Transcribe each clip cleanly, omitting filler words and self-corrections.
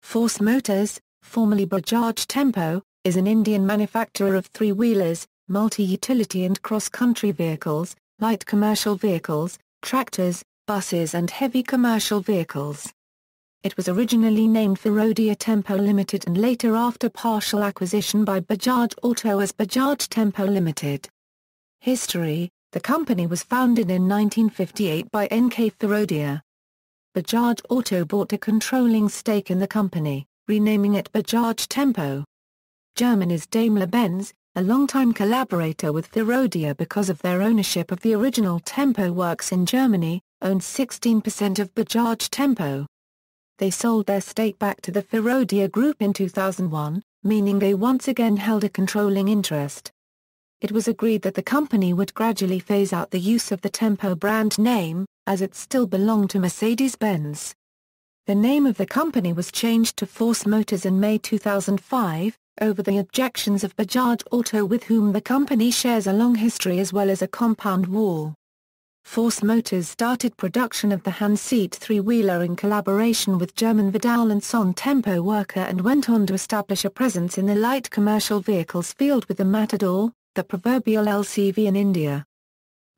Force Motors, formerly Bajaj Tempo, is an Indian manufacturer of three-wheelers, multi-utility and cross-country vehicles, light commercial vehicles, tractors, buses and heavy commercial vehicles. It was originally named Firodia Tempo Ltd and later after partial acquisition by Bajaj Auto as Bajaj Tempo Ltd. History: the company was founded in 1958 by N.K. Firodia. Bajaj Auto bought a controlling stake in the company, renaming it Bajaj Tempo. Germany's Daimler-Benz, a longtime collaborator with Firodia because of their ownership of the original Tempo works in Germany, owned 16% of Bajaj Tempo. They sold their stake back to the Firodia Group in 2001, meaning they once again held a controlling interest. It was agreed that the company would gradually phase out the use of the Tempo brand name, as it still belonged to Mercedes-Benz. The name of the company was changed to Force Motors in May 2005, over the objections of Bajaj Auto, with whom the company shares a long history as well as a compound war. Force Motors started production of the hand-seat three-wheeler in collaboration with German Vidal & Son Tempo worker and went on to establish a presence in the light commercial vehicles field with the Matador, the proverbial LCV, in India.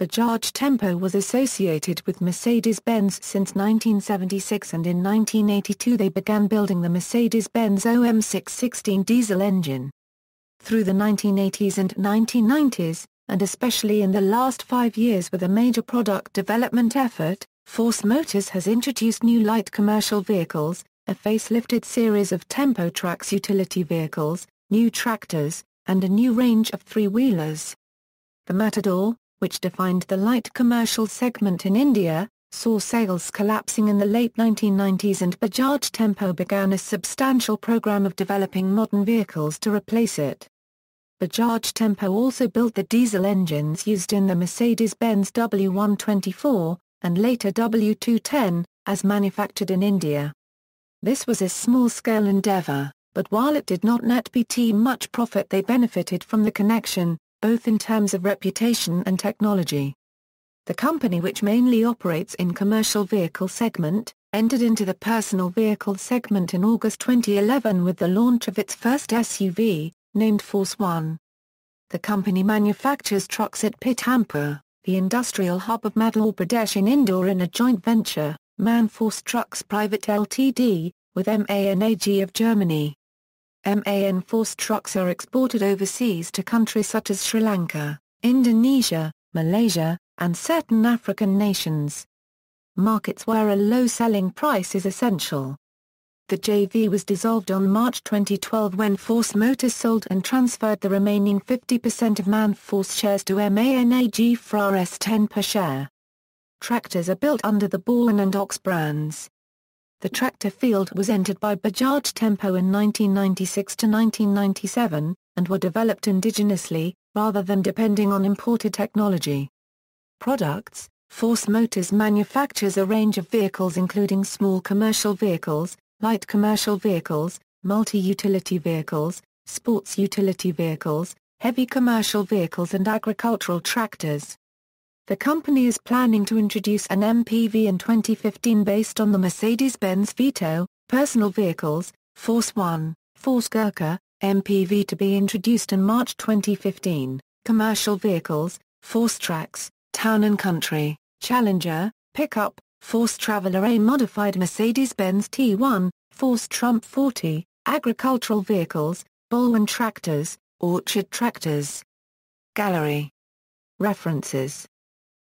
Bajaj Tempo was associated with Mercedes-Benz since 1976, and in 1982 they began building the Mercedes-Benz OM616 diesel engine. Through the 1980s and 1990s, and especially in the last 5 years with a major product development effort, Force Motors has introduced new light commercial vehicles, a facelifted series of Tempo Trax utility vehicles, new tractors, and a new range of three-wheelers. The Matador, which defined the light commercial segment in India, saw sales collapsing in the late 1990s, and Bajaj Tempo began a substantial program of developing modern vehicles to replace it. Bajaj Tempo also built the diesel engines used in the Mercedes-Benz W124, and later W210, as manufactured in India. This was a small-scale endeavor, but while it did not net BT much profit, they benefited from the connection, both in terms of reputation and technology. The company, which mainly operates in commercial vehicle segment, entered into the personal vehicle segment in August 2011 with the launch of its first SUV, named Force One. The company manufactures trucks at Pithampur, the industrial hub of Madhya Pradesh in Indore, in a joint venture, MAN Force Trucks Private Ltd, with MAN AG of Germany. MAN Force trucks are exported overseas to countries such as Sri Lanka, Indonesia, Malaysia, and certain African nations. Markets where a low selling price is essential. The JV was dissolved on March 2012 when Force Motors sold and transferred the remaining 50% of MAN Force shares to MAN AG for Rs10 per share. Tractors are built under the Bowen and Ox brands. The tractor field was entered by Bajaj Tempo in 1996 to 1997, and were developed indigenously, rather than depending on imported technology. Products: Force Motors manufactures a range of vehicles including small commercial vehicles, light commercial vehicles, multi-utility vehicles, sports utility vehicles, heavy commercial vehicles and agricultural tractors. The company is planning to introduce an MPV in 2015 based on the Mercedes-Benz Vito, personal vehicles, Force One, Force Gurkha, MPV to be introduced in March 2015, commercial vehicles, Force Trax, Town and Country, Challenger, Pickup, Force Traveller, a modified Mercedes-Benz T1, Force Trump 40, agricultural vehicles, Bolwan tractors, Orchard tractors. Gallery. References.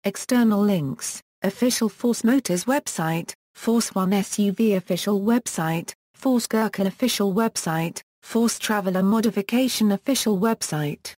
External links: official Force Motors website, Force One SUV official website, Force Gurkha official website, Force Traveller modification official website.